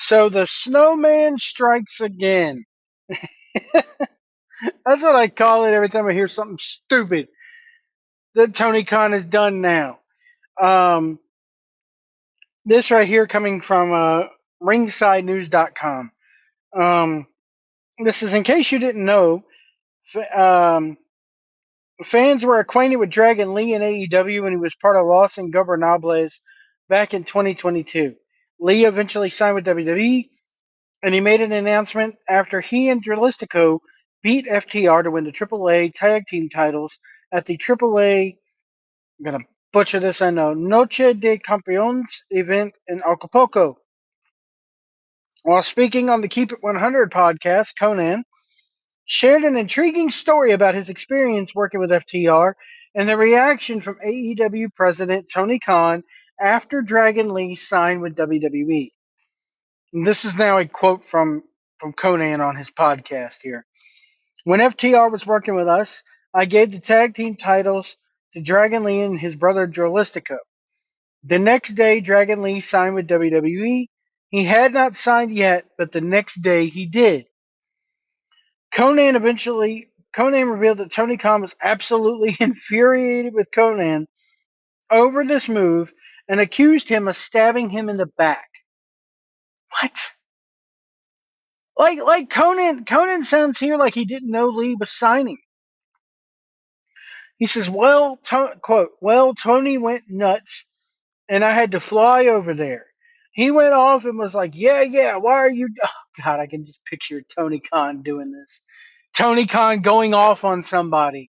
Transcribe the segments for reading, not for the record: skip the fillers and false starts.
So the snowman strikes again. That's what I call it every time I hear something stupid that Tony Khan has done now. Um, this right here coming from ringsidenews.com. Um, this is in case you didn't know. Um, Fans were acquainted with Dragon Lee in AEW when he was part of Los Ingobernables back in 2022. Lee eventually signed with WWE, and he made an announcement after he and Dralistico beat FTR to win the AAA tag team titles at the AAA, I'm going to butcher this, I know, Noche de Campeones event in Acapulco. While speaking on the Keep It 100 podcast, Conan shared an intriguing story about his experience working with FTR and the reaction from AEW president Tony Khan after Dragon Lee signed with WWE. And this is now a quote from Conan on his podcast here. When FTR was working with us, I gave the tag team titles to Dragon Lee and his brother Dralistico. The next day, Dragon Lee signed with WWE. He had not signed yet, but the next day he did. Conan revealed that Tony Khan was absolutely infuriated with Conan over this move and accused him of stabbing him in the back. What? Like Conan sounds here like he didn't know Lee was signing. He says, quote, well, Tony went nuts and I had to fly over there. He went off and was like, yeah, why are you, oh God, I can just picture Tony Khan doing this. Tony Khan going off on somebody.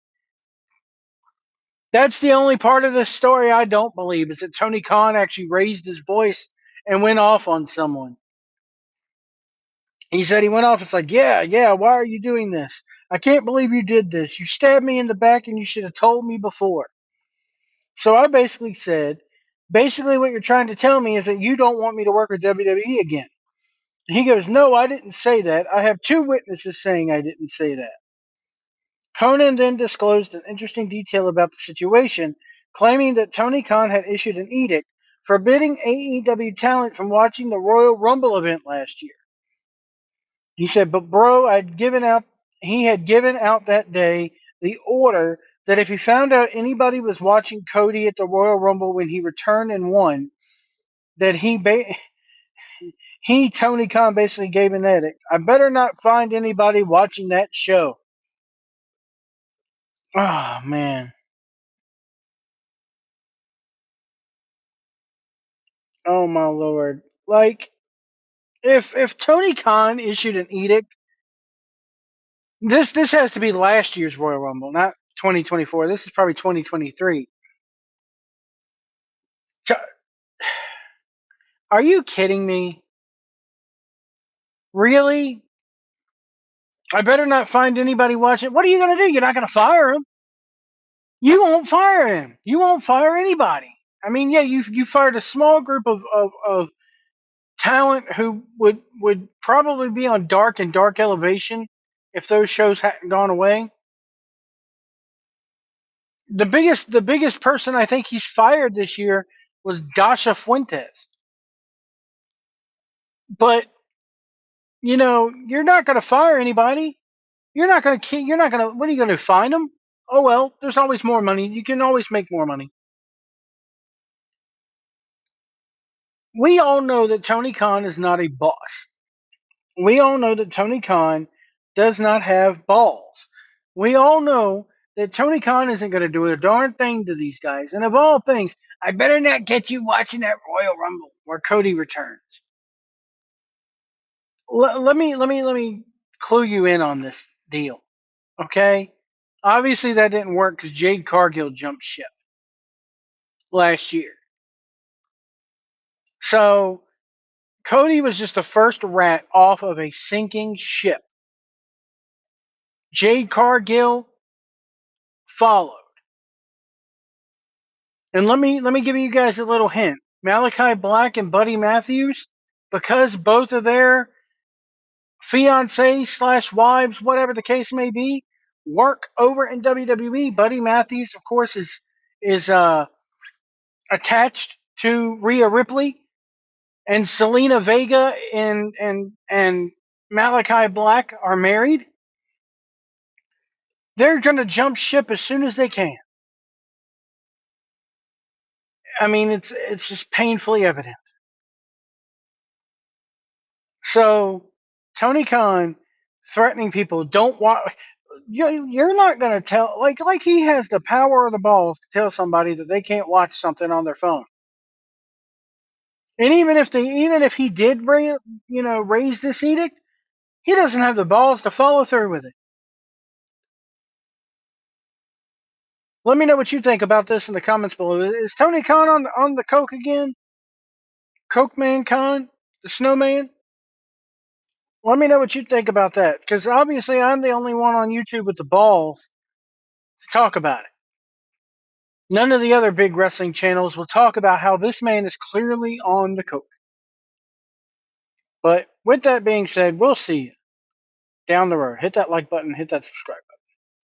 That's the only part of this story I don't believe is that Tony Khan actually raised his voice and went off on someone. He said he went off. It's like, yeah, why are you doing this? I can't believe you did this. You stabbed me in the back and you should have told me before. So I basically what you're trying to tell me is that you don't want me to work with WWE again. He goes, no, I didn't say that. I have two witnesses saying I didn't say that. Conan then disclosed an interesting detail about the situation, claiming that Tony Khan had issued an edict forbidding AEW talent from watching the Royal Rumble event last year. He said, but bro, he had given out that day the order that if he found out anybody was watching Cody at the Royal Rumble when he returned and won, that Tony Khan, basically gave an edict. I better not find anybody watching that show. Oh, man. Oh, my Lord. Like, if Tony Khan issued an edict, this has to be last year's Royal Rumble, not 2024. This is probably 2023. So, are you kidding me? Really? I better not find anybody watching. What are you going to do? You're not going to fire him. You won't fire him. You won't fire anybody. I mean, yeah, you fired a small group of talent who would probably be on Dark and Dark Elevation if those shows hadn't gone away. The biggest person I think he's fired this year was Dasha Fuentes. But you're not going to fire anybody. You're not going to. You're not going to. What are you going to find them? Oh well, there's always more money. You can always make more money. We all know that Tony Khan is not a boss. We all know that Tony Khan does not have balls. We all know that Tony Khan isn't going to do a darn thing to these guys. And of all things, I better not get you watching that Royal Rumble where Cody returns. Let me clue you in on this deal. Okay? Obviously that didn't work because Jade Cargill jumped ship last year. So Cody was just the first rat off of a sinking ship. Jade Cargill followed. And let me give you guys a little hint. Malachi Black and Buddy Matthews, because both of their fiancés/wives, whatever the case may be, work over in WWE. Buddy Matthews, of course, is attached to Rhea Ripley, and Selena Vega and Malachi Black are married, they're going to jump ship as soon as they can. I mean, it's just painfully evident. So Tony Khan threatening people, don't watch. You're not going to tell, like he has the power of the balls to tell somebody that they can't watch something on their phone. And even if he did raise this edict, he doesn't have the balls to follow through with it. Let me know what you think about this in the comments below. Is Tony Khan on the coke again? Coke Man Khan, the Snowman? Let me know what you think about that, because obviously I'm the only one on YouTube with the balls to talk about it. None of the other big wrestling channels will talk about how this man is clearly on the coke. But with that being said, we'll see you down the road. Hit that like button, hit that subscribe button.